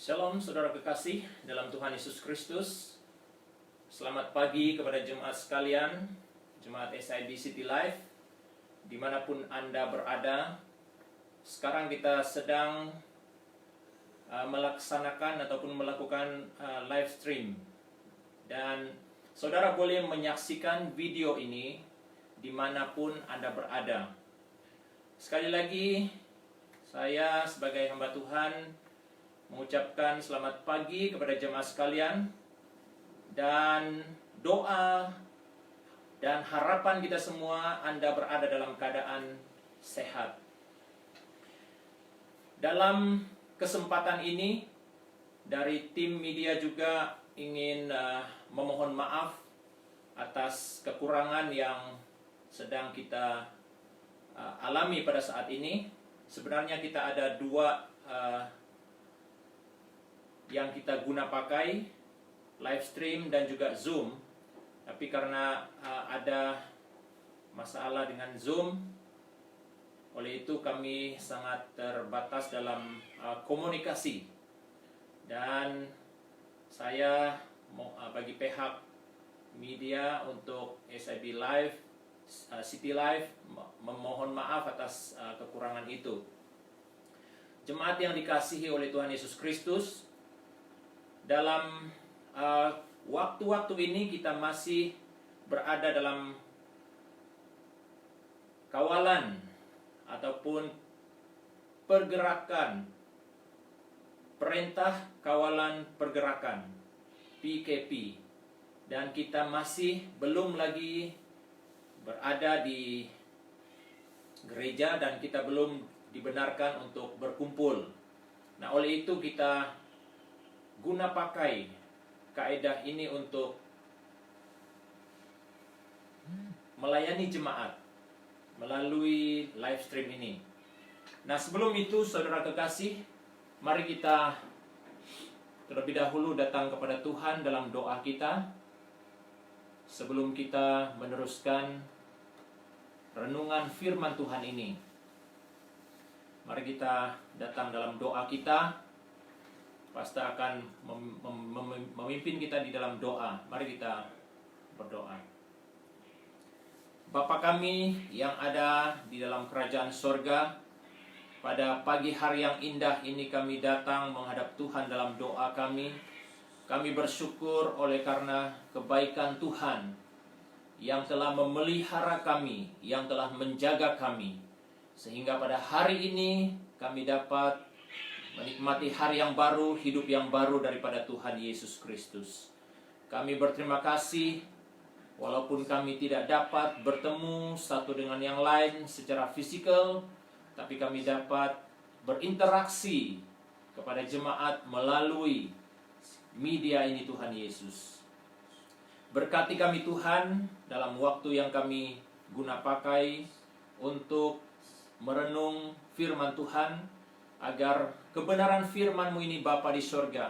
Shalom saudara kekasih dalam Tuhan Yesus Kristus. Selamat pagi kepada jemaat sekalian, jemaat SIB City Life, dimanapun Anda berada. Sekarang kita sedang melaksanakan ataupun melakukan live stream. Dan saudara boleh menyaksikan video ini dimanapun Anda berada. Sekali lagi, saya sebagai hamba Tuhan mengucapkan selamat pagi kepada jemaat sekalian, dan doa dan harapan kita semua Anda berada dalam keadaan sehat. Dalam kesempatan ini, dari tim media juga ingin memohon maaf atas kekurangan yang sedang kita alami pada saat ini. Sebenarnya kita ada dua yang kita guna pakai, live stream dan juga Zoom. Tapi karena ada masalah dengan Zoom, oleh itu kami sangat terbatas dalam komunikasi. Dan saya bagi pihak media untuk SIB Live, City Life, memohon maaf atas kekurangan itu. Jemaat yang dikasihi oleh Tuhan Yesus Kristus, dalam waktu-waktu ini kita masih berada dalam kawalan ataupun pergerakan, perintah kawalan pergerakan PKP, dan kita masih belum lagi berada di gereja dan kita belum dibenarkan untuk berkumpul. Nah, oleh itu kita guna pakai kaedah ini untuk melayani jemaat melalui live stream ini. Nah, sebelum itu saudara kekasih, mari kita terlebih dahulu datang kepada Tuhan dalam doa kita sebelum kita meneruskan renungan firman Tuhan ini. Mari kita datang dalam doa kita. Pastor akan memimpin kita di dalam doa. Mari kita berdoa. Bapa kami yang ada di dalam kerajaan sorga, pada pagi hari yang indah ini kami datang menghadap Tuhan dalam doa kami. Kami bersyukur oleh karena kebaikan Tuhan yang telah memelihara kami, yang telah menjaga kami, sehingga pada hari ini kami dapat menikmati hari yang baru, hidup yang baru daripada Tuhan Yesus Kristus. Kami berterima kasih, walaupun kami tidak dapat bertemu satu dengan yang lain secara fisikal, tapi kami dapat berinteraksi kepada jemaat melalui media ini Tuhan Yesus. Berkati kami Tuhan dalam waktu yang kami guna pakai untuk merenung firman Tuhan, agar kebenaran firman-Mu ini Bapa di sorga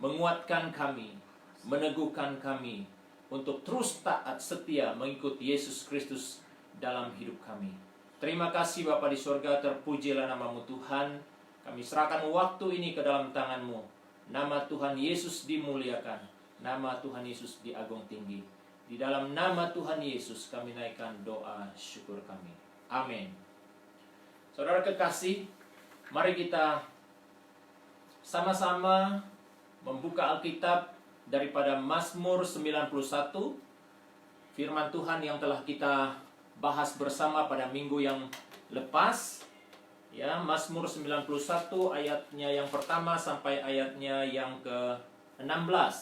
menguatkan kami, meneguhkan kami untuk terus taat setia mengikuti Yesus Kristus dalam hidup kami. Terima kasih Bapa di sorga, terpujilah nama-Mu Tuhan. Kami serahkan waktu ini ke dalam tangan-Mu. Nama Tuhan Yesus dimuliakan, nama Tuhan Yesus diagung tinggi. Di dalam nama Tuhan Yesus kami naikkan doa syukur kami. Amin. Saudara kekasih, mari kita sama-sama membuka Alkitab daripada Mazmur 91, firman Tuhan yang telah kita bahas bersama pada minggu yang lepas. Ya, Mazmur 91 ayatnya yang pertama sampai ayatnya yang ke-16.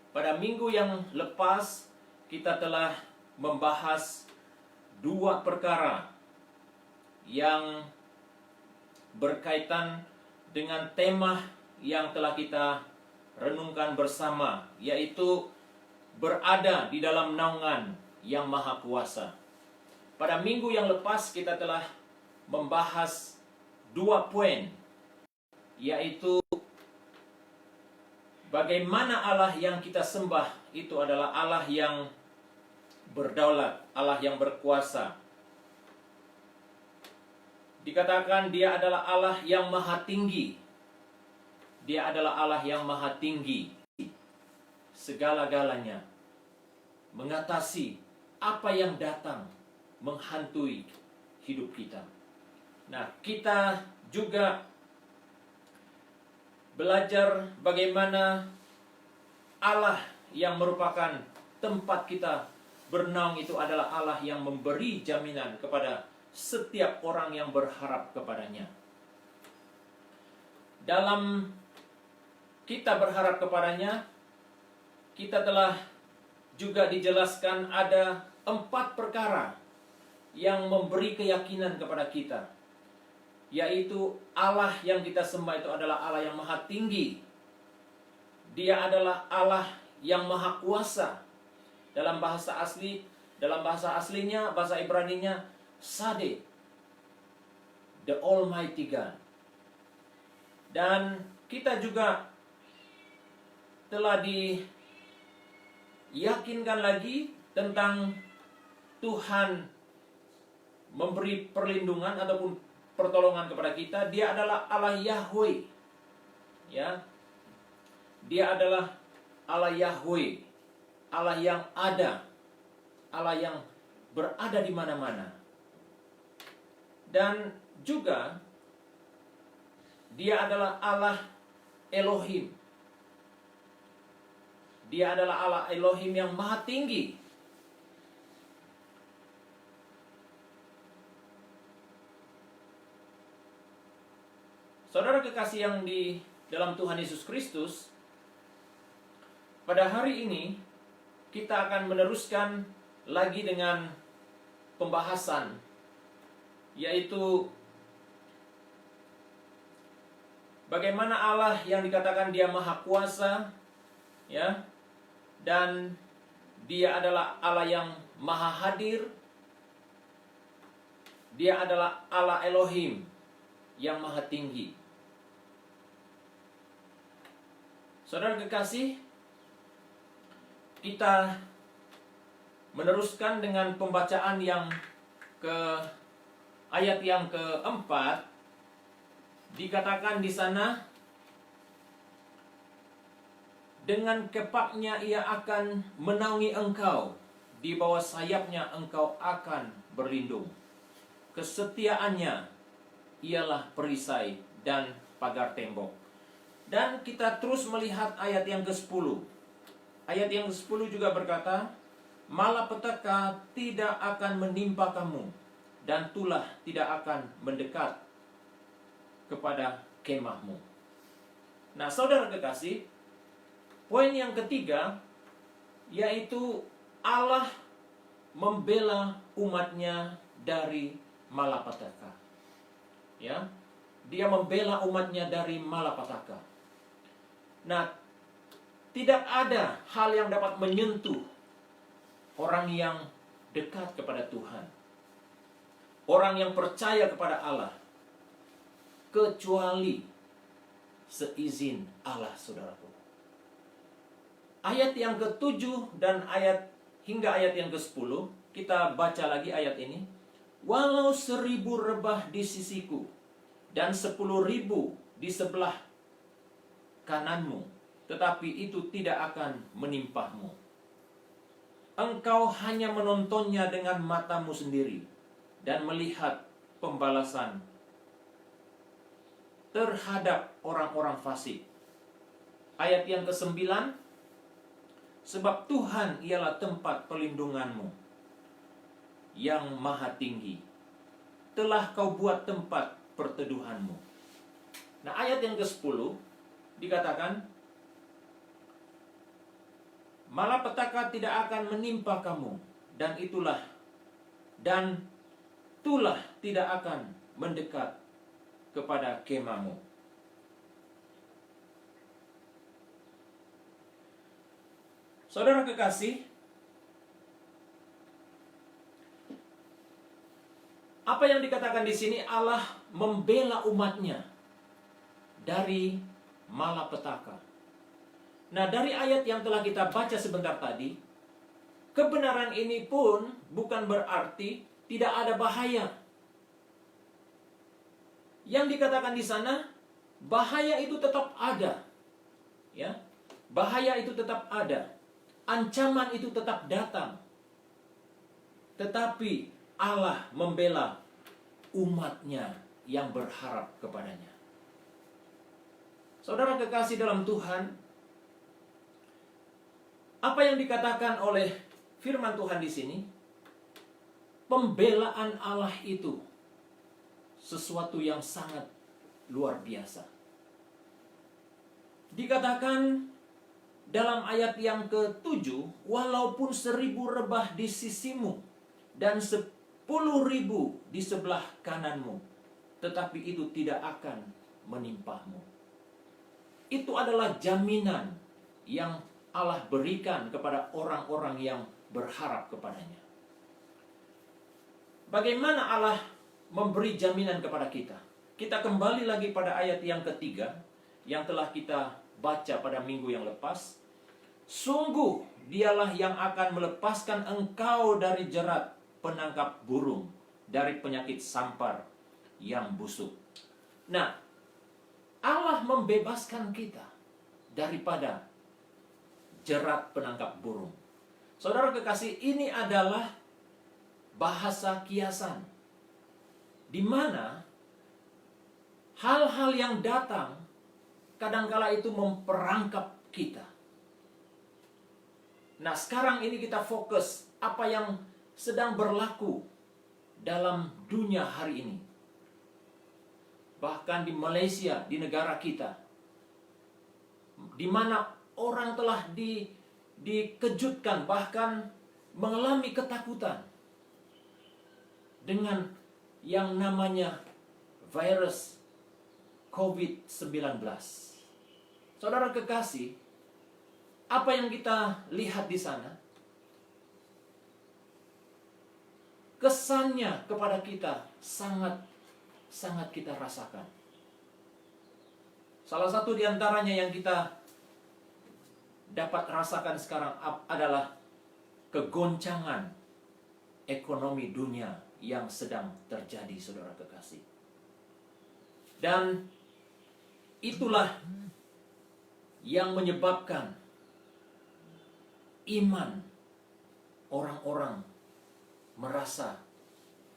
Pada minggu yang lepas kita telah membahas dua perkara yang berkaitan dengan tema yang telah kita renungkan bersama, yaitu berada di dalam naungan yang maha kuasa. Pada minggu yang lepas kita telah membahas dua poin, yaitu bagaimana Allah yang kita sembah itu adalah Allah yang berdaulat, Allah yang berkuasa. Dikatakan dia adalah Allah yang maha tinggi, Dia adalah Allah yang maha tinggi, segala-galanya, mengatasi apa yang datang menghantui hidup kita. Nah, kita juga belajar bagaimana Allah yang merupakan tempat kita bernaung itu adalah Allah yang memberi jaminan kepada setiap orang yang berharap kepadanya. Dalam kita berharap kepadanya, kita telah juga dijelaskan ada 4 perkara yang memberi keyakinan kepada kita, yaitu Allah yang kita sembah itu adalah Allah yang maha tinggi. Dia adalah Allah yang maha kuasa. Dalam bahasa aslinya, bahasa Ibraninya, Sade, the Almighty God. Dan kita juga telah diyakinkan lagi tentang Tuhan memberi perlindungan ataupun pertolongan kepada kita. Dia adalah Allah Yahweh. Ya. Dia adalah Allah Yahweh, Allah yang ada, Allah yang berada di mana-mana. Dan juga Dia adalah Allah Elohim. Dia adalah Allah Elohim yang maha tinggi. Saudara kekasih yang di dalam Tuhan Yesus Kristus, pada hari ini kita akan meneruskan lagi dengan pembahasan, yaitu bagaimana Allah yang dikatakan Dia maha kuasa, ya, dan Dia adalah Allah yang maha hadir. Dia adalah Allah Elohim yang maha tinggi. Saudara kekasih, kita meneruskan dengan pembacaan yang ayat yang keempat. Dikatakan di sana, dengan kepaknya Ia akan menaungi engkau, di bawah sayapnya engkau akan berlindung. Kesetiaannya ialah perisai dan pagar tembok. Dan kita terus melihat ayat yang ke-10. Ayat yang ke-10 juga berkata, malapetaka tidak akan menimpa kamu, dan tulah tidak akan mendekat kepada kemahmu. Nah, saudara kekasih, poin yang ketiga, yaitu Allah membela umatnya dari malapetaka. Ya, Dia membela umatnya dari malapetaka. Nah, tidak ada hal yang dapat menyentuh orang yang dekat kepada Tuhan, orang yang percaya kepada Allah, kecuali seizin Allah, saudaraku. Ayat yang ke-7 dan hingga ayat yang ke-10, kita baca lagi ayat ini. Walau 1000 rebah di sisiku dan 10.000 di sebelah kananmu, tetapi itu tidak akan menimpahmu. Engkau hanya menontonnya dengan matamu sendiri dan melihat pembalasan terhadap orang-orang fasik. Ayat yang ke-9, sebab Tuhan ialah tempat perlindunganmu yang maha tinggi, telah kau buat tempat perteduhanmu. Nah, ayat yang ke-10 dikatakan, malapetaka tidak akan menimpa kamu, dan tulah tidak akan mendekat kepada kemahmu. Saudara kekasih, apa yang dikatakan di sini, Allah membela umatnya dari malapetaka. Nah, dari ayat yang telah kita baca sebentar tadi, kebenaran ini pun bukan berarti tidak ada bahaya. Yang dikatakan di sana, bahaya itu tetap ada. Ya. Bahaya itu tetap ada. Ancaman itu tetap datang. Tetapi Allah membela umatnya yang berharap kepadanya. Saudara kekasih dalam Tuhan, apa yang dikatakan oleh firman Tuhan di sini, pembelaan Allah itu sesuatu yang sangat luar biasa. Dikatakan dalam ayat yang ke-7, walaupun 1000 rebah di sisimu dan 10.000 di sebelah kananmu, tetapi itu tidak akan menimpamu. Itu adalah jaminan yang Allah berikan kepada orang-orang yang berharap kepadanya. Bagaimana Allah memberi jaminan kepada kita? Kita kembali lagi pada ayat yang ketiga yang telah kita baca pada minggu yang lepas. Sungguh dialah yang akan melepaskan engkau dari jerat penangkap burung, dari penyakit sampar yang busuk. Nah, Allah membebaskan kita daripada jerat penangkap burung. Saudara kekasih, ini adalah bahasa kiasan, di mana hal-hal yang datang kadangkala itu memperangkap kita. Nah, sekarang ini kita fokus apa yang sedang berlaku dalam dunia hari ini. Bahkan di Malaysia, di negara kita, di mana orang telah dikejutkan, bahkan mengalami ketakutan dengan yang namanya virus COVID-19. Saudara kekasih, apa yang kita lihat di sana? Kesannya kepada kita sangat kita rasakan. Salah satu di antaranya yang kita dapat rasakan sekarang adalah kegoncangan ekonomi dunia yang sedang terjadi, saudara kekasih. Dan itulah yang menyebabkan iman orang-orang merasa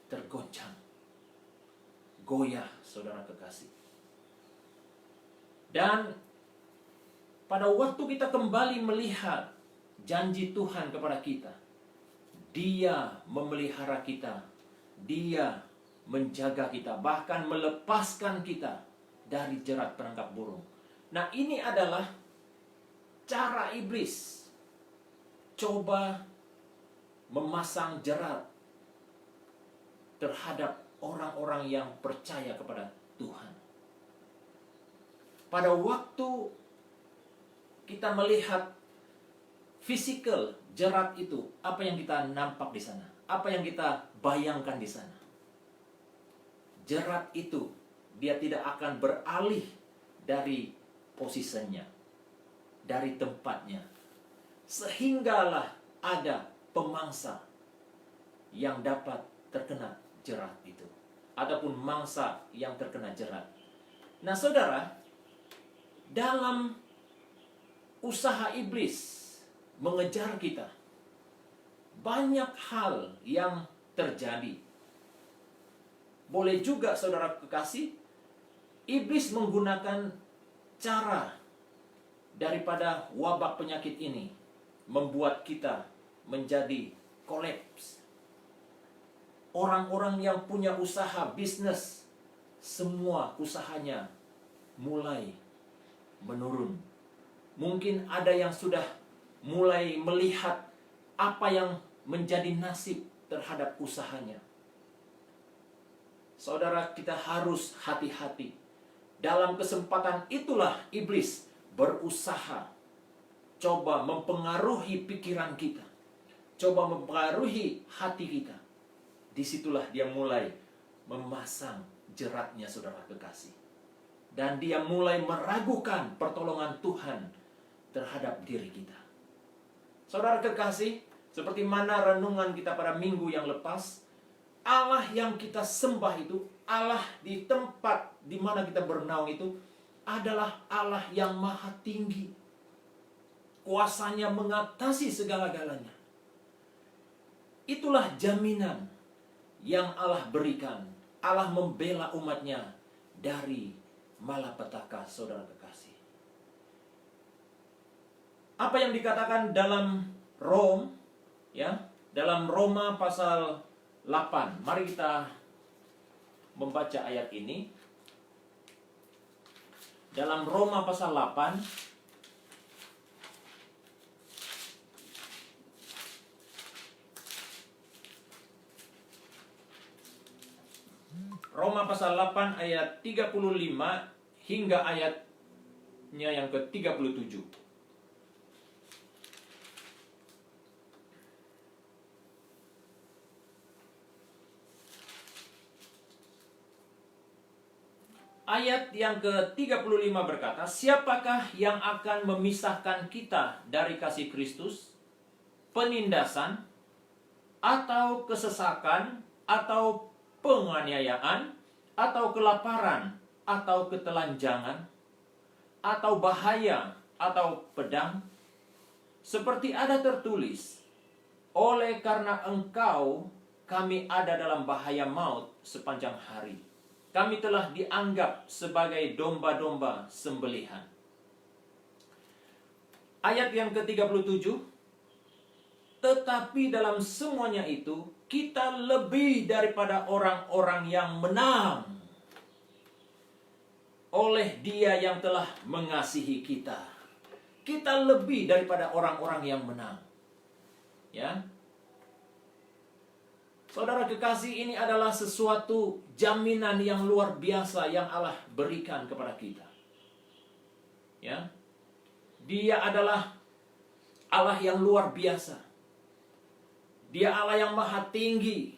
tergoncang, goyah, saudara kekasih. Dan pada waktu kita kembali melihat janji Tuhan kepada kita, Dia memelihara kita, Dia menjaga kita, bahkan melepaskan kita dari jerat penangkap burung. Nah, ini adalah cara iblis coba memasang jerat terhadap orang-orang yang percaya kepada Tuhan. Pada waktu kita melihat fisikal jerat itu, apa yang kita nampak di sana? Apa yang kita bayangkan di sana? Jerat itu, dia tidak akan beralih dari posisinya, dari tempatnya, sehinggalah ada pemangsa yang dapat terkena jerat itu, ataupun mangsa yang terkena jerat. Nah, saudara, dalam usaha iblis mengejar kita, banyak hal yang terjadi. Boleh juga, saudara kekasih, iblis menggunakan cara daripada wabak penyakit ini membuat kita menjadi kolaps. Orang-orang yang punya usaha bisnis, semua usahanya mulai menurun. Mungkin ada yang sudah mulai melihat apa yang menjadi nasib terhadap usahanya. Saudara, kita harus hati-hati. Dalam kesempatan itulah iblis berusaha coba mempengaruhi pikiran kita, coba mempengaruhi hati kita. Disitulah dia mulai memasang jeratnya, saudara kekasih. Dan dia mulai meragukan pertolongan Tuhan terhadap diri kita. Saudara kekasih, seperti mana renungan kita pada minggu yang lepas, Allah yang kita sembah itu, Allah di tempat di mana kita bernaung itu, adalah Allah yang maha tinggi. Kuasanya mengatasi segala-galanya. Itulah jaminan yang Allah berikan. Allah membela umatnya dari malapetaka, saudara kekasih. Apa yang dikatakan dalam dalam Roma pasal 8. Mari kita membaca ayat ini. Dalam Roma pasal 8, Roma pasal 8 ayat 35 hingga ayatnya yang ke-37. Ayat yang ke-35 berkata, siapakah yang akan memisahkan kita dari kasih Kristus? Penindasan, atau kesesakan, atau penganiayaan, atau kelaparan, atau ketelanjangan, atau bahaya, atau pedang? Seperti ada tertulis, oleh karena engkau kami ada dalam bahaya maut sepanjang hari. Kami telah dianggap sebagai domba-domba sembelihan. Ayat yang ke-37, tetapi dalam semuanya itu, kita lebih daripada orang-orang yang menang oleh Dia yang telah mengasihi kita. Kita lebih daripada orang-orang yang menang. Ya. Saudara kekasih, ini adalah sesuatu jaminan yang luar biasa yang Allah berikan kepada kita. Ya. Dia adalah Allah yang luar biasa. Dia Allah yang maha tinggi.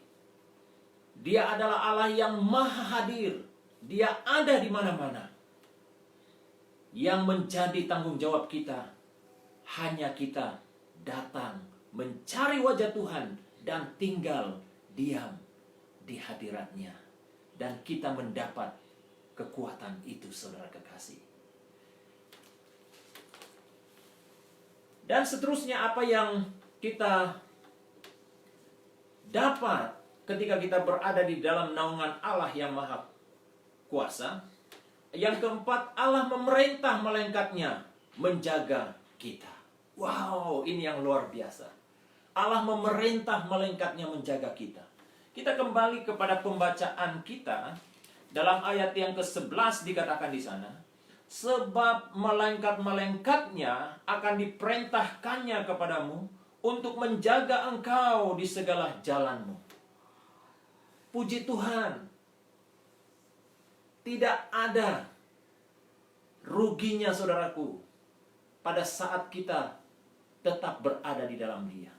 Dia adalah Allah yang maha hadir. Dia ada di mana-mana. Yang menjadi tanggung jawab kita, hanya kita datang mencari wajah Tuhan dan tinggal diam di hadiratnya. Dan kita mendapat kekuatan itu, saudara kekasih. Dan seterusnya apa yang kita dapat ketika kita berada di dalam naungan Allah yang maha kuasa. Yang keempat, Allah memerintah malaikatnya menjaga kita. Wow, ini yang luar biasa. Allah memerintah malaikatnya menjaga kita. Kita kembali kepada pembacaan kita. Dalam ayat yang ke-11 dikatakan di sana, sebab malaikat-malaikatnya akan diperintahkannya kepadamu untuk menjaga engkau di segala jalanmu. Puji Tuhan, tidak ada ruginya saudaraku pada saat kita tetap berada di dalam Dia.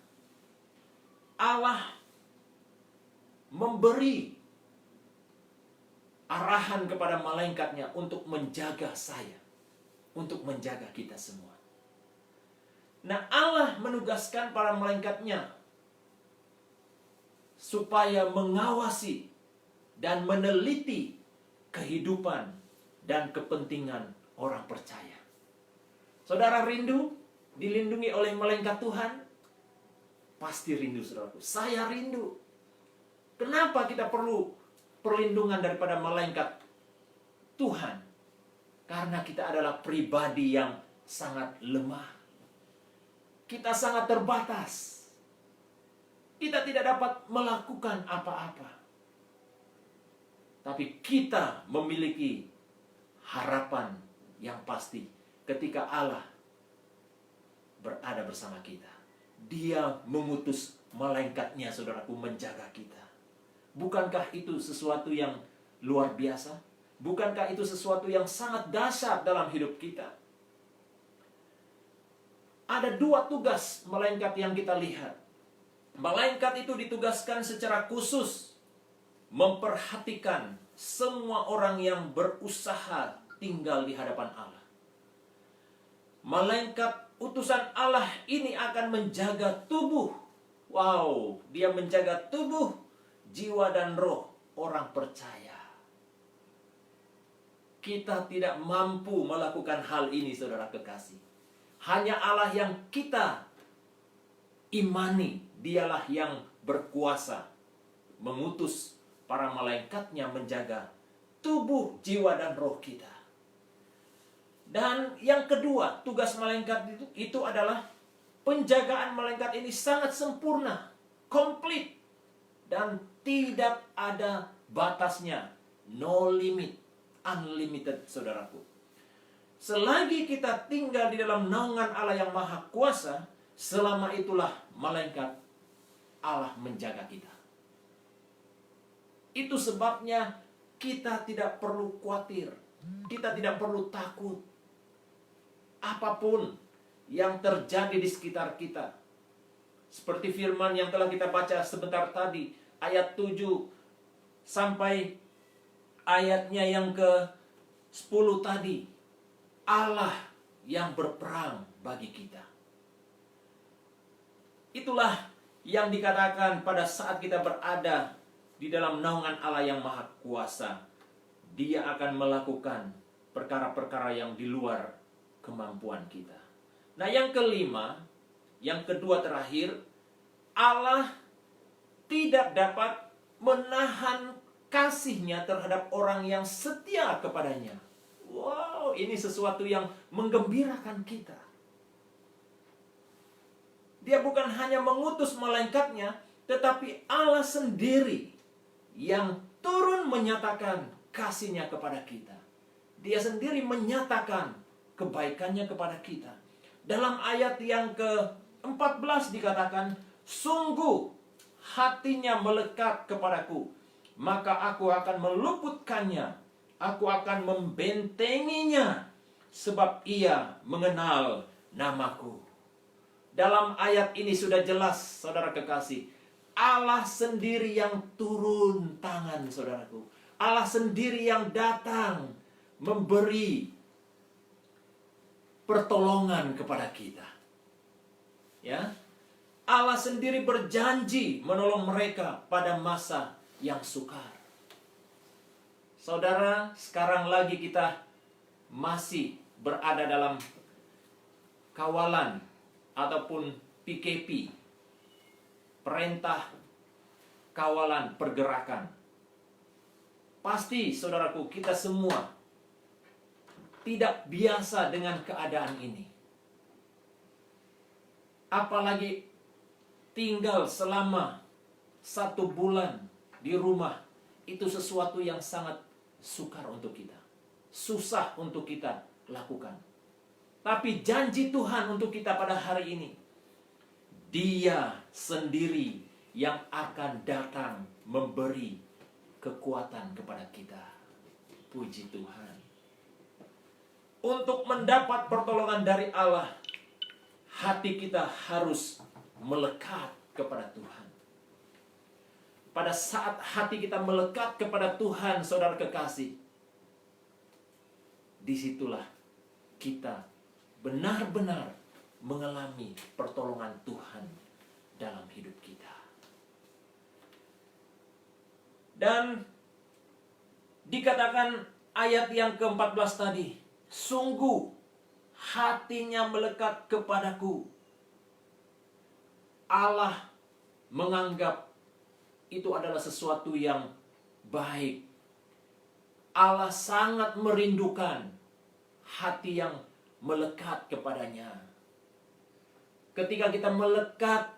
Allah memberi arahan kepada malaikatnya untuk menjaga saya, untuk menjaga kita semua. Nah, Allah menugaskan para malaikatnya supaya mengawasi dan meneliti kehidupan dan kepentingan orang percaya. Saudara rindu dilindungi oleh malaikat Tuhan? Pasti rindu, saudaraku. Saya rindu. Kenapa kita perlu perlindungan daripada malaikat Tuhan? Karena kita adalah pribadi yang sangat lemah. Kita sangat terbatas. Kita tidak dapat melakukan apa-apa. Tapi kita memiliki harapan yang pasti ketika Allah berada bersama kita. Dia mengutus malaikatnya, saudaraku, menjaga kita. Bukankah itu sesuatu yang luar biasa? Bukankah itu sesuatu yang sangat dahsyat dalam hidup kita? Ada dua tugas malaikat yang kita lihat. Malaikat itu ditugaskan secara khusus memperhatikan semua orang yang berusaha tinggal di hadapan Allah. Malaikat utusan Allah ini akan menjaga tubuh. Wow, dia menjaga tubuh, jiwa dan roh orang percaya. kita tidak mampu melakukan hal ini, saudara kekasih. Hanya Allah yang kita imani, dialah yang berkuasa mengutus para malaikatnya menjaga tubuh, jiwa, dan roh kita. Dan yang kedua, tugas malaikat itu adalah penjagaan malaikat ini sangat sempurna, komplit, dan tidak ada batasnya. No limit, unlimited, saudaraku. Selagi kita tinggal di dalam naungan Allah yang maha kuasa, selama itulah malaikat Allah menjaga kita. Itu sebabnya kita tidak perlu khawatir, kita tidak perlu takut. Apapun yang terjadi di sekitar kita, seperti firman yang telah kita baca sebentar tadi, ayat 7 sampai ayatnya yang ke-10 tadi, Allah yang berperang bagi kita. Itulah yang dikatakan pada saat kita berada di dalam naungan Allah yang maha kuasa. Dia akan melakukan perkara-perkara yang di luar kemampuan kita. Nah, yang kelima, yang kedua terakhir, Allah tidak dapat menahan kasih-Nya terhadap orang yang setia kepadanya. Wow, ini sesuatu yang menggembirakan kita. Dia bukan hanya mengutus malaikatnya, tetapi Allah sendiri yang turun menyatakan kasih-Nya kepada kita. Dia sendiri menyatakan kebaikannya kepada kita. Dalam ayat yang ke-14 dikatakan, sungguh hatinya melekat kepadaku, maka aku akan meluputkannya, aku akan membentenginya, sebab ia mengenal namaku. Dalam ayat ini sudah jelas, saudara kekasih, Allah sendiri yang turun tangan, saudaraku. Allah sendiri yang datang memberi pertolongan kepada kita. Ya, Allah sendiri berjanji menolong mereka pada masa yang sukar. Saudara, sekarang lagi kita masih berada dalam kawalan ataupun PKP, perintah kawalan pergerakan. Pasti, saudaraku, kita semua tidak biasa dengan keadaan ini. Apalagi tinggal selama 1 bulan di rumah, itu sesuatu yang sangat sukar untuk kita, susah untuk kita lakukan. Tapi janji Tuhan untuk kita pada hari ini, Dia sendiri yang akan datang memberi kekuatan kepada kita. Puji Tuhan. Untuk mendapat pertolongan dari Allah, hati kita harus melekat kepada Tuhan. Pada saat hati kita melekat kepada Tuhan, saudara kekasih, disitulah kita benar-benar mengalami pertolongan Tuhan dalam hidup kita. Dan dikatakan ayat yang ke-14 tadi, sungguh hatinya melekat kepadaku. Allah menganggap itu adalah sesuatu yang baik. Allah sangat merindukan hati yang melekat kepadanya. Ketika kita melekat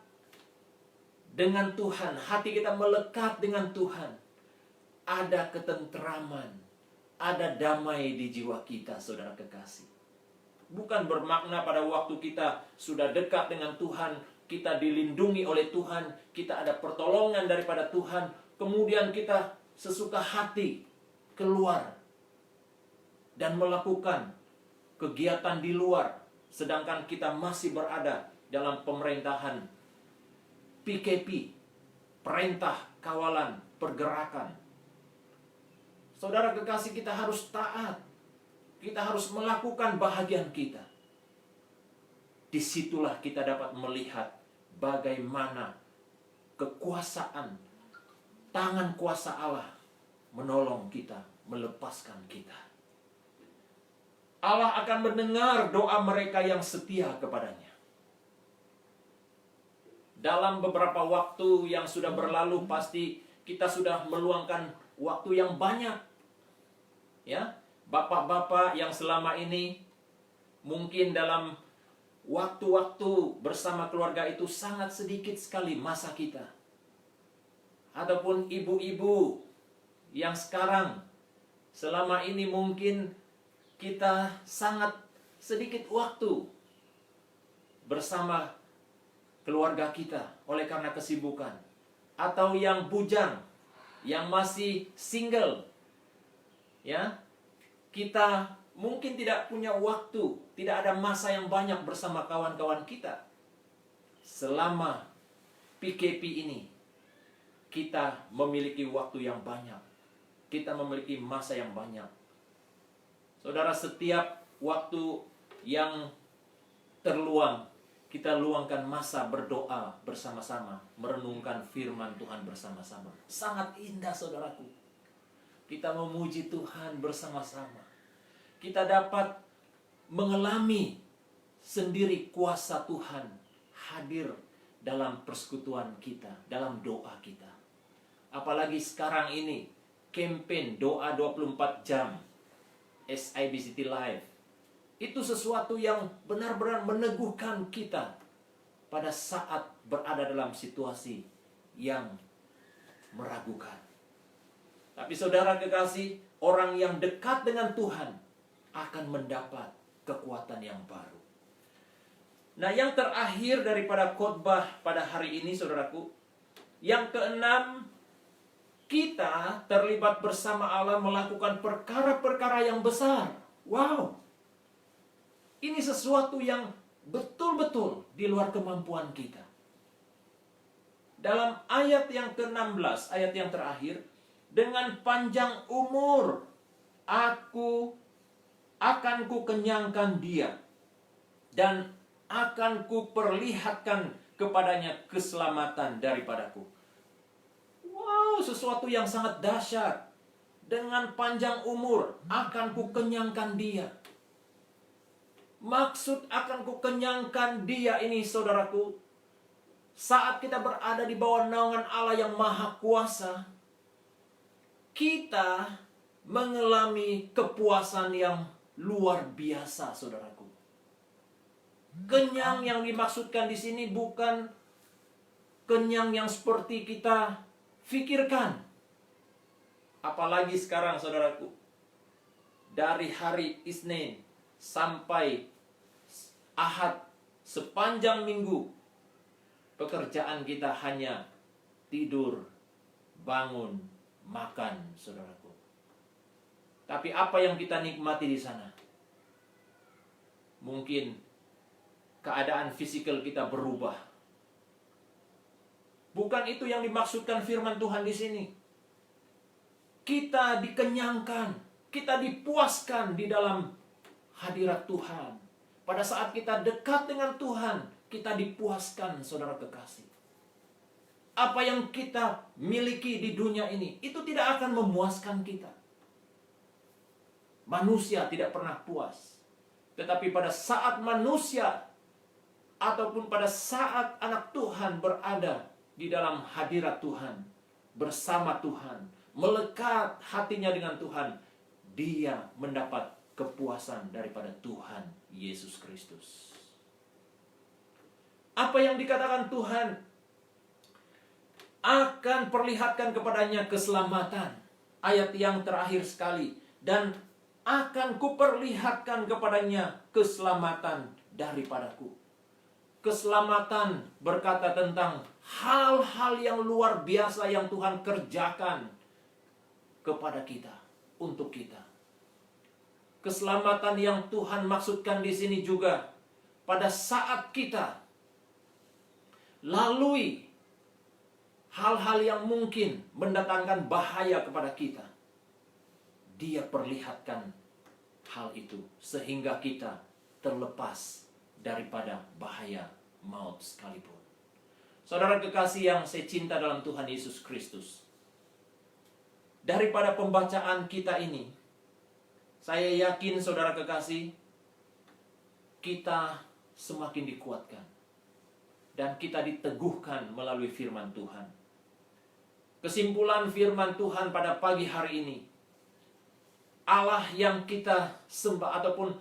dengan Tuhan, hati kita melekat dengan Tuhan, ada ketenteraman, ada damai di jiwa kita, saudara kekasih. Bukan bermakna pada waktu kita sudah dekat dengan Tuhan, kita dilindungi oleh Tuhan, kita ada pertolongan daripada Tuhan, kemudian kita sesuka hati keluar dan melakukan kegiatan di luar, sedangkan kita masih berada dalam pemerintahan PKP, perintah kawalan pergerakan. Saudara kekasih, kita harus taat. Kita harus melakukan bahagian kita. Disitulah kita dapat melihat bagaimana kekuasaan, tangan kuasa Allah menolong kita, melepaskan kita. Allah akan mendengar doa mereka yang setia kepadanya. Dalam beberapa waktu yang sudah berlalu, pasti kita sudah meluangkan waktu yang banyak. Ya, bapak-bapak yang selama ini mungkin dalam waktu-waktu bersama keluarga itu sangat sedikit sekali masa kita. Ataupun ibu-ibu yang sekarang selama ini mungkin kita sangat sedikit waktu bersama keluarga kita oleh karena kesibukan. Atau yang bujang, yang masih single, ya, kita mungkin tidak punya waktu, tidak ada masa yang banyak bersama kawan-kawan kita. Selama PKP ini, kita memiliki waktu yang banyak. Kita memiliki masa yang banyak. Saudara, setiap waktu yang terluang, kita luangkan masa berdoa bersama-sama, merenungkan firman Tuhan bersama-sama. Sangat indah, saudaraku. Kita memuji Tuhan bersama-sama. Kita dapat mengalami sendiri kuasa Tuhan hadir dalam persekutuan kita, dalam doa kita. Apalagi sekarang ini, campaign doa 24 jam, SIBCT Live. Itu sesuatu yang benar-benar meneguhkan kita pada saat berada dalam situasi yang meragukan. Tapi saudara kekasih, orang yang dekat dengan Tuhan akan mendapat kekuatan yang baru. Nah, yang terakhir daripada khotbah pada hari ini, saudaraku, yang keenam, kita terlibat bersama Allah melakukan perkara-perkara yang besar. Wow! Ini sesuatu yang betul-betul di luar kemampuan kita. Dalam ayat yang ke-16, ayat yang terakhir, dengan panjang umur akan ku kenyangkan dia, dan akan ku perlihatkan kepadanya keselamatan daripadaku. Wow, sesuatu yang sangat dahsyat. Dengan panjang umur akan ku kenyangkan dia. Maksud akan ku kenyangkan dia ini, saudaraku, saat kita berada di bawah naungan Allah yang maha kuasa, kita mengalami kepuasan yang luar biasa, saudaraku. Kenyang yang dimaksudkan di sini bukan kenyang yang seperti kita pikirkan. Apalagi sekarang, saudaraku, dari hari Isnin sampai Ahad, sepanjang minggu, pekerjaan kita hanya tidur, bangun, makan, saudaraku. Tapi apa yang kita nikmati di sana? Mungkin keadaan fisikal kita berubah. Bukan itu yang dimaksudkan firman Tuhan di sini. Kita dikenyangkan, kita dipuaskan di dalam hadirat Tuhan. Pada saat kita dekat dengan Tuhan, kita dipuaskan, saudara kekasih. Apa yang kita miliki di dunia ini, itu tidak akan memuaskan kita. Manusia tidak pernah puas. Tetapi pada saat manusia, ataupun pada saat anak Tuhan berada di dalam hadirat Tuhan, bersama Tuhan, melekat hatinya dengan Tuhan, dia mendapat kepuasan daripada Tuhan Yesus Kristus. Apa yang dikatakan Tuhan? Akan perlihatkan kepadanya keselamatan. Ayat yang terakhir sekali. Dan akan kuperlihatkan kepadanya keselamatan daripadaku. Keselamatan berkata tentang hal-hal yang luar biasa yang Tuhan kerjakan kepada kita, untuk kita. Keselamatan yang Tuhan maksudkan di sini juga pada saat kita lalui hal-hal yang mungkin mendatangkan bahaya kepada kita. Dia perlihatkan hal itu sehingga kita terlepas daripada bahaya maut sekalipun. Saudara kekasih yang saya cinta dalam Tuhan Yesus Kristus, daripada pembacaan kita ini, Saya yakin saudara kekasih, kita semakin dikuatkan dan kita diteguhkan melalui firman Tuhan. Kesimpulan firman Tuhan pada pagi hari ini, Allah yang kita sembah ataupun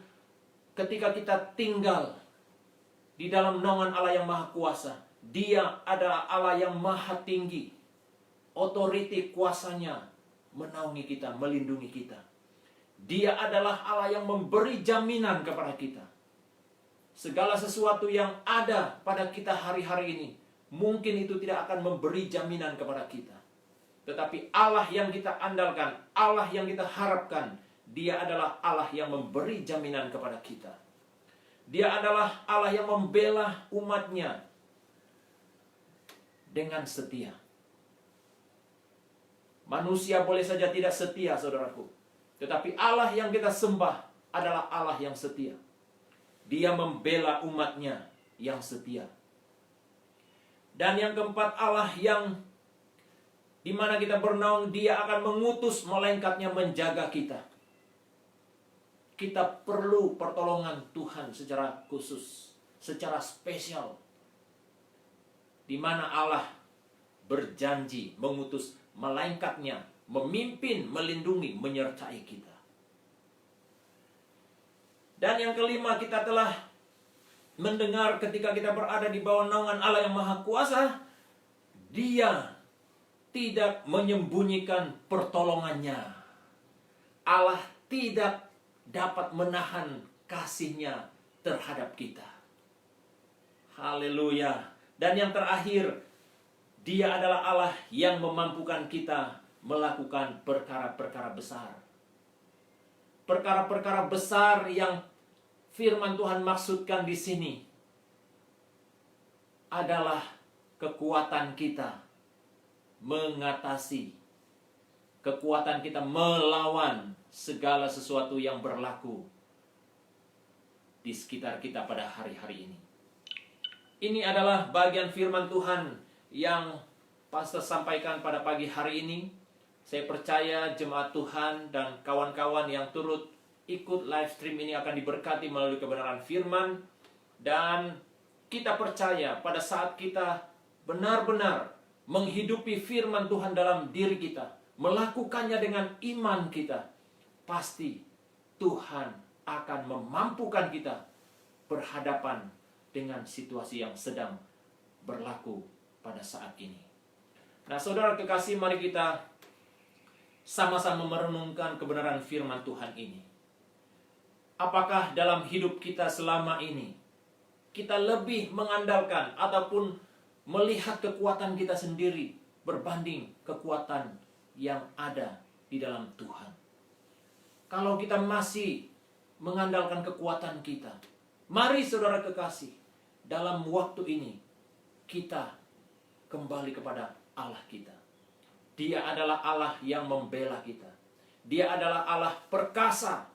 ketika kita tinggal di dalam naungan Allah yang Maha Kuasa, Dia adalah Allah yang Maha Tinggi. Otoriti kuasanya menaungi kita, melindungi kita. Dia adalah Allah yang memberi jaminan kepada kita. Segala sesuatu yang ada pada kita hari-hari ini, mungkin itu tidak akan memberi jaminan kepada kita. Tetapi Allah yang kita andalkan, Allah yang kita harapkan, Dia adalah Allah yang memberi jaminan kepada kita. Dia adalah Allah yang membela umatnya dengan setia. Manusia boleh saja tidak setia, saudaraku. Tetapi Allah yang kita sembah adalah Allah yang setia. Dia membela umatnya yang setia. Dan yang keempat, Allah yang di mana kita bernaung, Dia akan mengutus malaikatnya menjaga kita. Kita perlu pertolongan Tuhan secara khusus, secara spesial. Di mana Allah berjanji mengutus malaikatnya, memimpin, melindungi, menyertai kita. Dan yang kelima, kita telah mendengar ketika kita berada di bawah naungan Allah yang Maha Kuasa, Dia tidak menyembunyikan pertolongannya. Allah tidak dapat menahan kasih-Nya terhadap kita. Haleluya. Dan yang terakhir, Dia adalah Allah yang memampukan kita melakukan perkara-perkara besar. Perkara-perkara besar yang firman Tuhan maksudkan di sini adalah kekuatan kita mengatasi, kekuatan kita melawan segala sesuatu yang berlaku di sekitar kita pada hari-hari ini. Ini adalah bagian firman Tuhan yang pastor sampaikan pada pagi hari ini. Saya percaya jemaat Tuhan dan kawan-kawan yang turut ikut live stream ini akan diberkati melalui kebenaran firman. Dan kita percaya pada saat kita benar-benar menghidupi firman Tuhan dalam diri kita, melakukannya dengan iman kita, pasti Tuhan akan memampukan kita berhadapan dengan situasi yang sedang berlaku pada saat ini. Nah, saudara kekasih, mari kita sama-sama merenungkan kebenaran firman Tuhan ini. Apakah dalam hidup kita selama ini kita lebih mengandalkan ataupun melihat kekuatan kita sendiri berbanding kekuatan yang ada di dalam Tuhan? Kalau kita masih mengandalkan kekuatan kita, mari saudara kekasih, dalam waktu ini kita kembali kepada Allah kita. Dia adalah Allah yang membela kita. Dia adalah Allah perkasa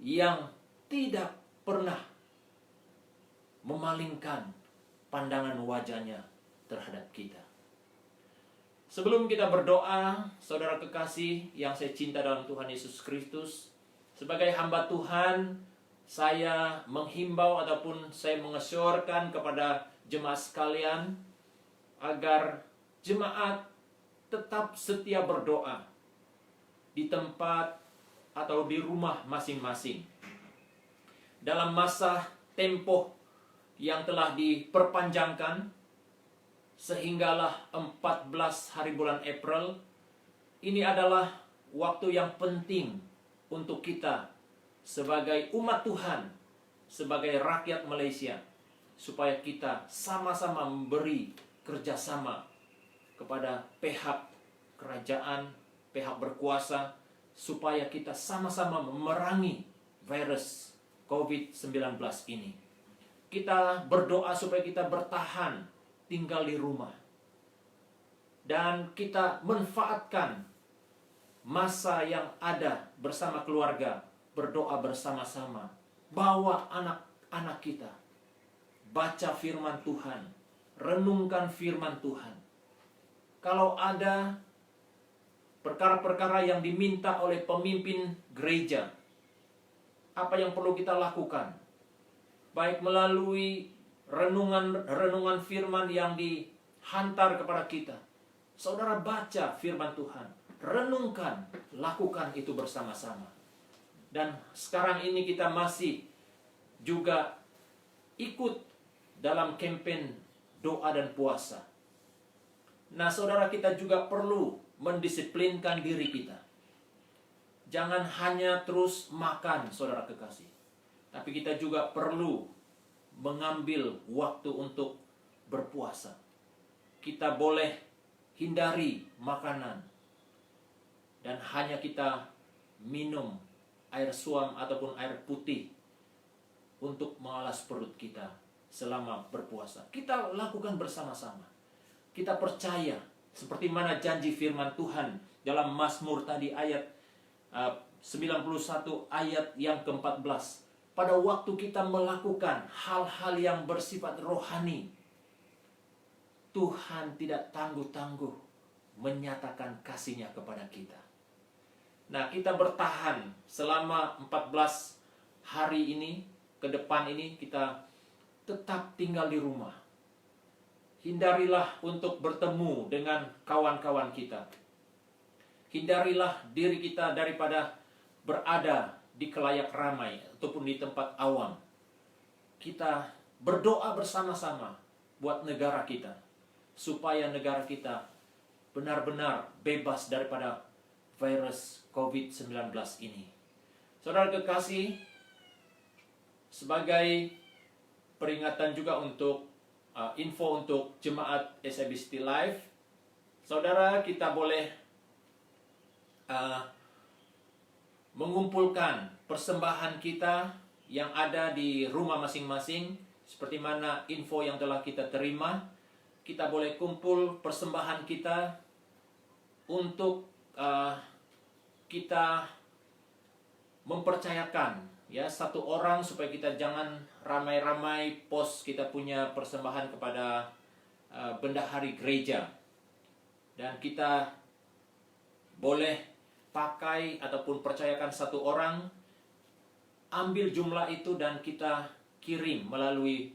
yang tidak pernah memalingkan pandangan wajahnya terhadap kita. Sebelum kita berdoa, saudara kekasih yang saya cinta dalam Tuhan Yesus Kristus, sebagai hamba Tuhan, saya menghimbau ataupun saya mengesyorkan kepada jemaat sekalian agar jemaat tetap setia berdoa di tempat atau di rumah masing-masing. Dalam masa tempo yang telah diperpanjangkan sehinggalah 14 hari bulan April, ini adalah waktu yang penting untuk kita sebagai umat Tuhan, sebagai rakyat Malaysia, supaya kita sama-sama memberi kerjasama kepada pihak kerajaan, pihak berkuasa, supaya kita sama-sama memerangi virus COVID-19 ini. Kita berdoa supaya kita bertahan tinggal di rumah. Dan kita manfaatkan masa yang ada bersama keluarga, berdoa bersama-sama. Bawa anak-anak kita, baca firman Tuhan, renungkan firman Tuhan. Kalau ada perkara-perkara yang diminta oleh pemimpin gereja, apa yang perlu kita lakukan. Baik melalui renungan firman yang dihantar kepada kita. Saudara baca firman Tuhan, renungkan, lakukan itu bersama-sama. Dan sekarang ini kita masih juga ikut dalam campaign doa dan puasa. Nah, saudara, kita juga perlu mendisiplinkan diri kita. Jangan hanya terus makan, saudara kekasih. Tapi kita juga perlu mengambil waktu untuk berpuasa. Kita boleh hindari makanan. Dan hanya kita minum air suam ataupun air putih untuk mengalas perut kita selama berpuasa. Kita lakukan bersama-sama. Kita percaya seperti mana janji firman Tuhan dalam Mazmur tadi ayat 91 ayat yang ke-14. Pada waktu kita melakukan hal-hal yang bersifat rohani, Tuhan tidak tangguh-tangguh menyatakan kasih-Nya kepada kita. Nah, kita bertahan selama 14 hari ini, ke depan ini kita tetap tinggal di rumah. Hindarilah untuk bertemu dengan kawan-kawan kita. Hindarilah diri kita daripada berada di khalayak ramai ataupun di tempat awam. Kita berdoa bersama-sama buat negara kita, supaya negara kita benar-benar bebas daripada virus COVID-19 ini. Saudara kekasih, sebagai peringatan juga untuk info untuk jemaat SIB City Life, saudara, kita boleh mengumpulkan persembahan kita yang ada di rumah masing-masing. Seperti mana info yang telah kita terima, kita boleh kumpul persembahan kita untuk kita mempercayakan ya satu orang, supaya kita jangan ramai-ramai post kita punya persembahan kepada bendahari gereja. Dan kita boleh pakai ataupun percayakan satu orang, ambil jumlah itu dan kita kirim melalui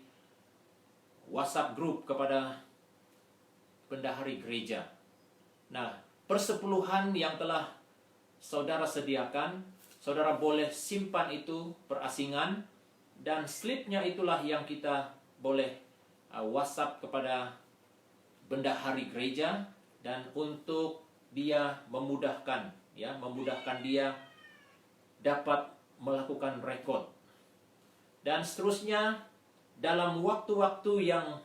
WhatsApp group kepada bendahari gereja. Nah, persepuluhan yang telah saudara sediakan, saudara boleh simpan itu perasingan, dan slipnya itulah yang kita boleh WhatsApp kepada bendahari gereja, dan untuk dia memudahkan dia dapat melakukan rekod. Dan seterusnya, dalam waktu-waktu yang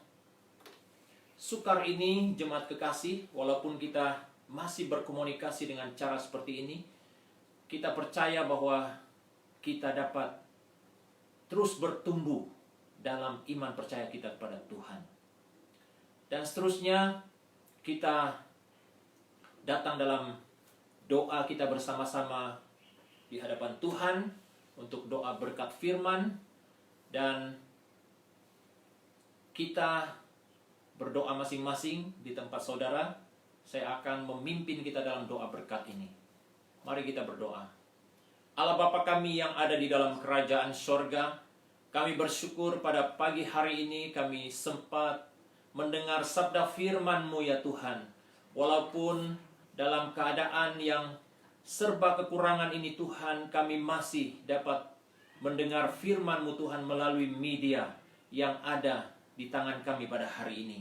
sukar ini, jemaat kekasih, walaupun kita masih berkomunikasi dengan cara seperti ini, kita percaya bahwa kita dapat terus bertumbuh dalam iman percaya kita kepada Tuhan. Dan seterusnya, kita datang dalam doa kita bersama-sama di hadapan Tuhan untuk doa berkat firman, dan kita berdoa masing-masing di tempat saudara. Saya akan memimpin kita dalam doa berkat ini. Mari kita berdoa. Allah Bapa kami yang ada di dalam kerajaan sorga, kami bersyukur pada pagi hari ini kami sempat mendengar sabda firman-Mu ya Tuhan. Walaupun dalam keadaan yang serba kekurangan ini Tuhan, kami masih dapat mendengar firman-Mu Tuhan melalui media yang ada di tangan kami pada hari ini.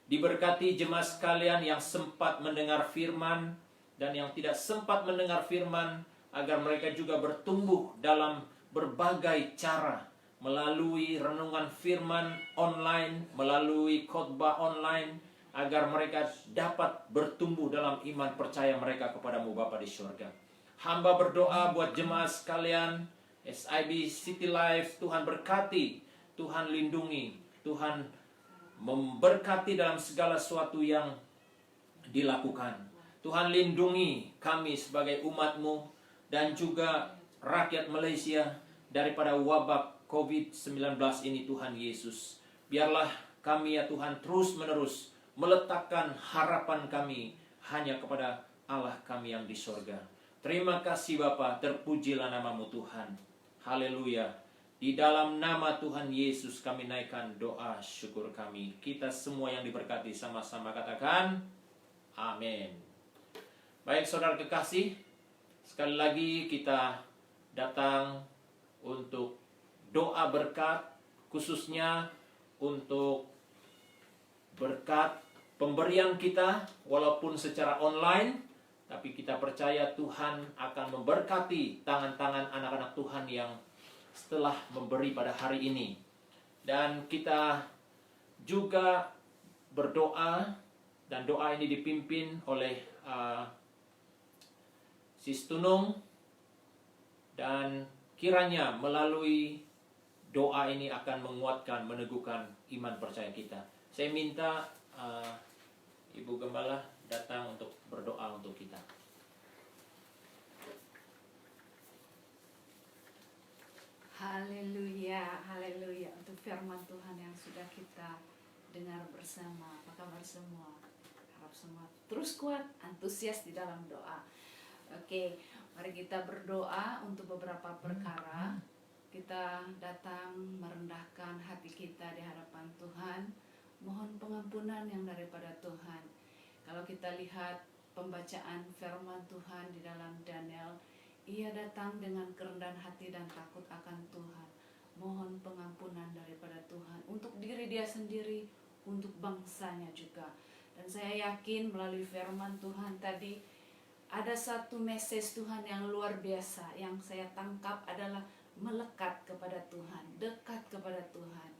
Diberkati jemaat sekalian yang sempat mendengar firman dan yang tidak sempat mendengar firman, agar mereka juga bertumbuh dalam berbagai cara, melalui renungan firman online, melalui khotbah online, agar mereka dapat bertumbuh dalam iman percaya mereka kepadamu Bapa di surga. Hamba berdoa buat jemaat sekalian SIB City Life, Tuhan berkati, Tuhan lindungi, Tuhan memberkati dalam segala sesuatu yang dilakukan. Tuhan lindungi kami sebagai umat-Mu dan juga rakyat Malaysia daripada wabah COVID-19 ini Tuhan Yesus. Biarlah kami ya Tuhan terus-menerus meletakkan harapan kami hanya kepada Allah kami yang di sorga. Terima kasih Bapa, terpujilah nama-Mu Tuhan. Haleluya. Di dalam nama Tuhan Yesus kami naikkan doa syukur kami. Kita semua yang diberkati sama-sama katakan amin. Baik saudara kekasih, sekali lagi kita datang untuk doa berkat, khususnya untuk berkat pemberian kita walaupun secara online, tapi kita percaya Tuhan akan memberkati tangan-tangan anak-anak Tuhan yang setelah memberi pada hari ini. Dan kita juga berdoa, dan doa ini dipimpin oleh Sis Tunung, dan kiranya melalui doa ini akan menguatkan, meneguhkan iman percaya kita. Saya minta Ibu Gembala datang untuk berdoa untuk kita. Haleluya, haleluya untuk firman Tuhan yang sudah kita dengar bersama. Apa kabar semua? Harap semua terus kuat, antusias di dalam doa. Oke, mari kita berdoa untuk beberapa perkara. Kita datang merendahkan hati kita di hadapan Tuhan. Mohon pengampunan yang daripada Tuhan. Kalau kita lihat pembacaan firman Tuhan di dalam Daniel, ia datang dengan kerendahan hati dan takut akan Tuhan. Mohon pengampunan daripada Tuhan untuk diri dia sendiri, untuk bangsanya juga. Dan saya yakin melalui firman Tuhan tadi ada satu message Tuhan yang luar biasa. Yang saya tangkap adalah melekat kepada Tuhan, dekat kepada Tuhan.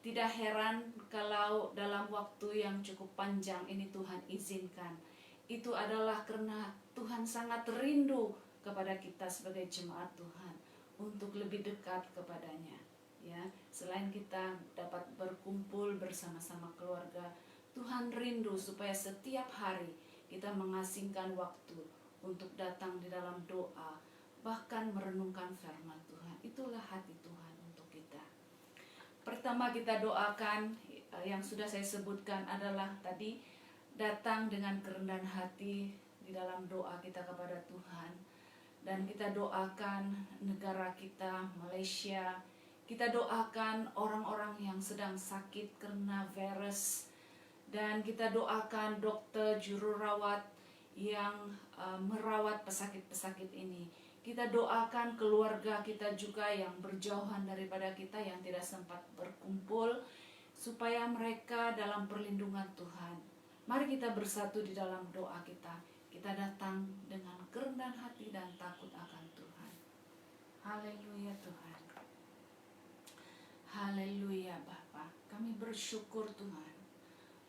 Tidak heran kalau dalam waktu yang cukup panjang ini Tuhan izinkan. Itu adalah karena Tuhan sangat rindu kepada kita sebagai jemaat Tuhan untuk lebih dekat kepadanya. Ya, selain kita dapat berkumpul bersama-sama keluarga, Tuhan rindu supaya setiap hari kita mengasingkan waktu untuk datang di dalam doa, bahkan merenungkan firman Tuhan. Itulah hati Tuhan untuk kita. Pertama kita doakan, yang sudah saya sebutkan adalah tadi, datang dengan kerendahan hati di dalam doa kita kepada Tuhan. Dan kita doakan negara kita, Malaysia. Kita doakan orang-orang yang sedang sakit karena virus. Dan kita doakan dokter, juru rawat yang merawat pesakit-pesakit ini. Kita doakan keluarga kita juga yang berjauhan daripada kita, yang tidak sempat berkumpul, supaya mereka dalam perlindungan Tuhan. Mari kita bersatu di dalam doa kita. Kita datang dengan kerendahan hati dan takut akan Tuhan. Haleluya Tuhan. Haleluya Bapa. Kami bersyukur Tuhan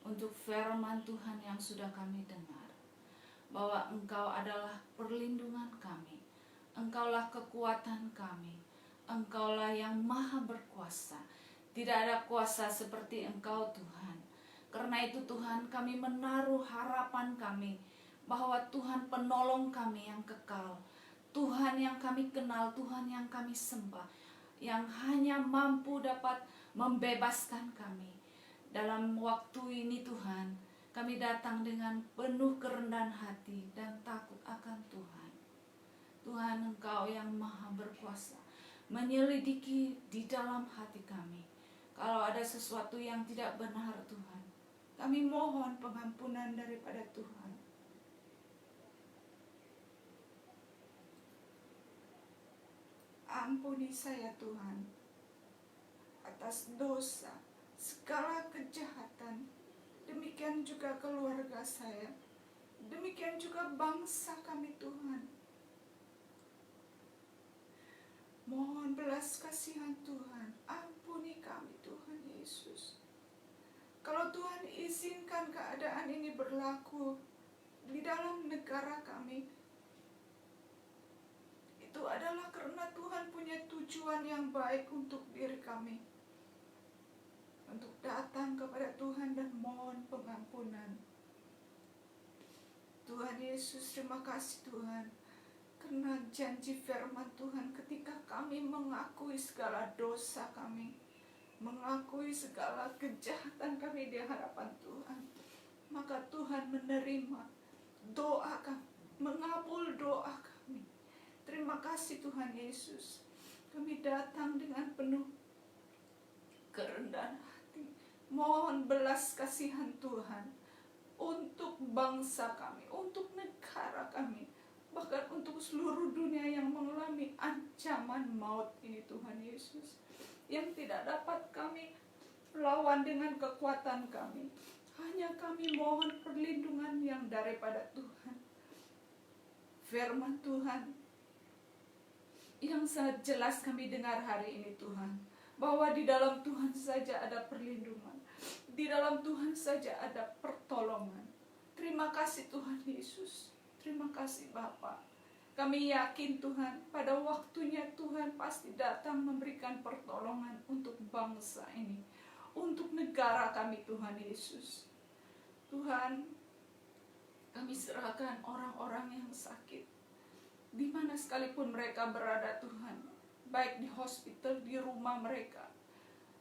untuk firman Tuhan yang sudah kami dengar. Bahwa Engkau adalah perlindungan kami. Engkaulah kekuatan kami. Engkaulah yang maha berkuasa. Tidak ada kuasa seperti Engkau Tuhan. Karena itu Tuhan, kami menaruh harapan kami bahwa Tuhan penolong kami yang kekal, Tuhan yang kami kenal, Tuhan yang kami sembah, yang hanya mampu dapat membebaskan kami. Dalam waktu ini Tuhan, kami datang dengan penuh kerendahan hati dan takut akan Tuhan. Tuhan, Engkau yang maha berkuasa, menyelidiki di dalam hati kami. Kalau ada sesuatu yang tidak benar Tuhan, kami mohon pengampunan daripada Tuhan. Ampuni saya Tuhan atas dosa, segala kejahatan. Demikian juga keluarga saya. Demikian juga bangsa kami Tuhan. Mohon belas kasihan Tuhan. Ampuni kami Tuhan Yesus. Kalau Tuhan izinkan keadaan ini berlaku di dalam negara kami, itu adalah karena Tuhan punya tujuan yang baik untuk diri kami. Untuk datang kepada Tuhan dan mohon pengampunan. Tuhan Yesus, terima kasih Tuhan. Karena janji firman Tuhan, ketika kami mengakui segala dosa kami, mengakui segala kejahatan kami di hadapan Tuhan, maka Tuhan menerima doa kami, mengabul doa kami. Terima kasih Tuhan Yesus. kami datang dengan penuh kerendahan hati, mohon belas kasihan Tuhan untuk bangsa kami, untuk negara kami, bahkan untuk seluruh dunia yang mengalami ancaman maut ini Tuhan Yesus, yang tidak dapat kami lawan dengan kekuatan kami. Hanya kami mohon perlindungan yang daripada Tuhan. Firman Tuhan yang sangat jelas kami dengar hari ini Tuhan, bahwa di dalam Tuhan saja ada perlindungan, di dalam Tuhan saja ada pertolongan. Terima kasih Tuhan Yesus, terima kasih Bapa. Kami yakin Tuhan, pada waktunya Tuhan pasti datang memberikan pertolongan untuk bangsa ini, untuk negara kami Tuhan Yesus. Tuhan, kami serahkan orang-orang yang sakit, di mana sekalipun mereka berada Tuhan, baik di hospital, di rumah mereka,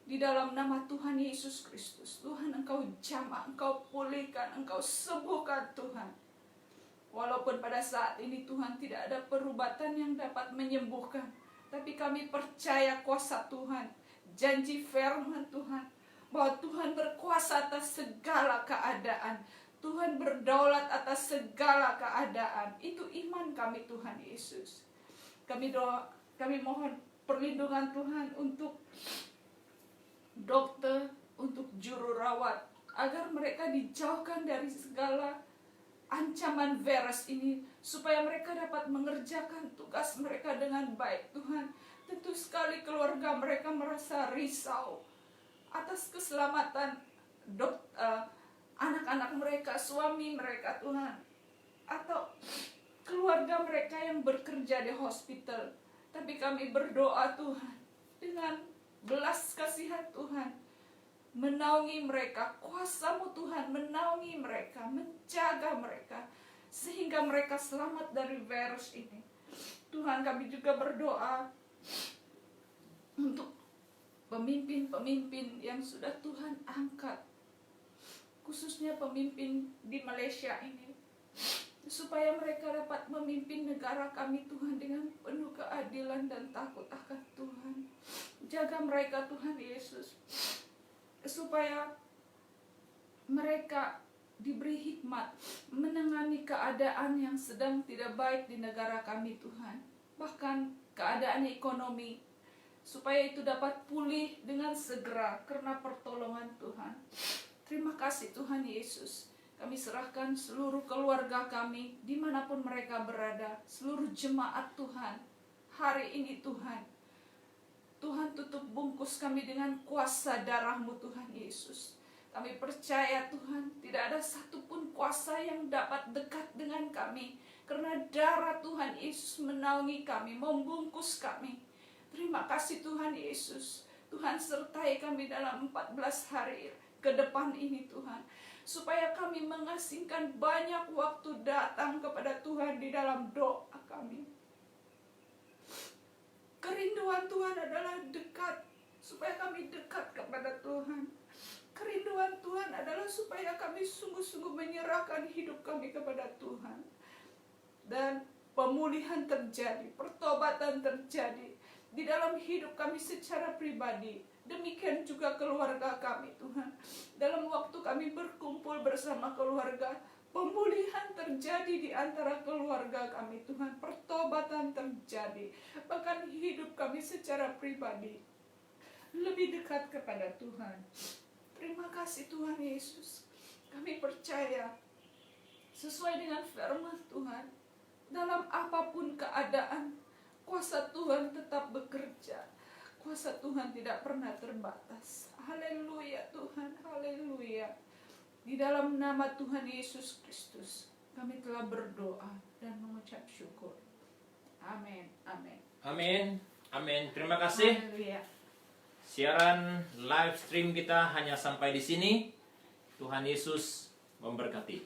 di dalam nama Tuhan Yesus Kristus. Tuhan, Engkau jamah, Engkau pulihkan, Engkau sembuhkan Tuhan. Walaupun pada saat ini Tuhan tidak ada perubatan yang dapat menyembuhkan, tapi kami percaya kuasa Tuhan, janji firman Tuhan, bahwa Tuhan berkuasa atas segala keadaan, Tuhan berdaulat atas segala keadaan. Itu iman kami Tuhan Yesus. Kami mohon perlindungan Tuhan untuk dokter, untuk juru rawat, agar mereka dijauhkan dari segala ancaman virus ini, supaya mereka dapat mengerjakan tugas mereka dengan baik Tuhan. Tentu sekali keluarga mereka merasa risau atas keselamatan anak-anak mereka, suami mereka Tuhan, atau keluarga mereka yang bekerja di hospital. Tapi kami berdoa Tuhan, dengan belas kasihan Tuhan, menaungi mereka, kuasa-Mu Tuhan menaungi mereka, menjaga mereka, sehingga mereka selamat dari virus ini. Tuhan, kami juga berdoa untuk pemimpin-pemimpin yang sudah Tuhan angkat, khususnya pemimpin di Malaysia ini, supaya mereka dapat memimpin negara kami Tuhan dengan penuh keadilan dan takut akan Tuhan. Jaga mereka Tuhan Yesus, supaya mereka diberi hikmat menangani keadaan yang sedang tidak baik di negara kami Tuhan, bahkan keadaan ekonomi, supaya itu dapat pulih dengan segera karena pertolongan Tuhan. Terima kasih Tuhan Yesus. Kami serahkan seluruh keluarga kami dimanapun mereka berada, seluruh jemaat Tuhan hari ini Tuhan. Tuhan, tutup bungkus kami dengan kuasa darah-Mu Tuhan Yesus. Kami percaya Tuhan, tidak ada satupun kuasa yang dapat dekat dengan kami, karena darah Tuhan Yesus menaungi kami, membungkus kami. Terima kasih Tuhan Yesus. Tuhan, sertai kami dalam 14 hari ke depan ini Tuhan, supaya kami mengasingkan banyak waktu datang kepada Tuhan di dalam doa kami. Kerinduan Tuhan adalah dekat, supaya kami dekat kepada Tuhan. Kerinduan Tuhan adalah supaya kami sungguh-sungguh menyerahkan hidup kami kepada Tuhan. Dan pemulihan terjadi, pertobatan terjadi di dalam hidup kami secara pribadi. Demikian juga keluarga kami Tuhan. Dalam waktu kami berkumpul bersama keluarga, pemulihan terjadi di antara keluarga kami Tuhan. Pertobatan terjadi. Bahkan hidup kami secara pribadi lebih dekat kepada Tuhan. Terima kasih Tuhan Yesus. Kami percaya sesuai dengan firman Tuhan, dalam apapun keadaan, kuasa Tuhan tetap bekerja. Kuasa Tuhan tidak pernah terbatas. Haleluya Tuhan, haleluya. Di dalam nama Tuhan Yesus Kristus, kami telah berdoa dan mengucap syukur. Amin, amin. Amin, amin. Terima kasih. Haleluya. Siaran live stream kita hanya sampai di sini. Tuhan Yesus memberkati.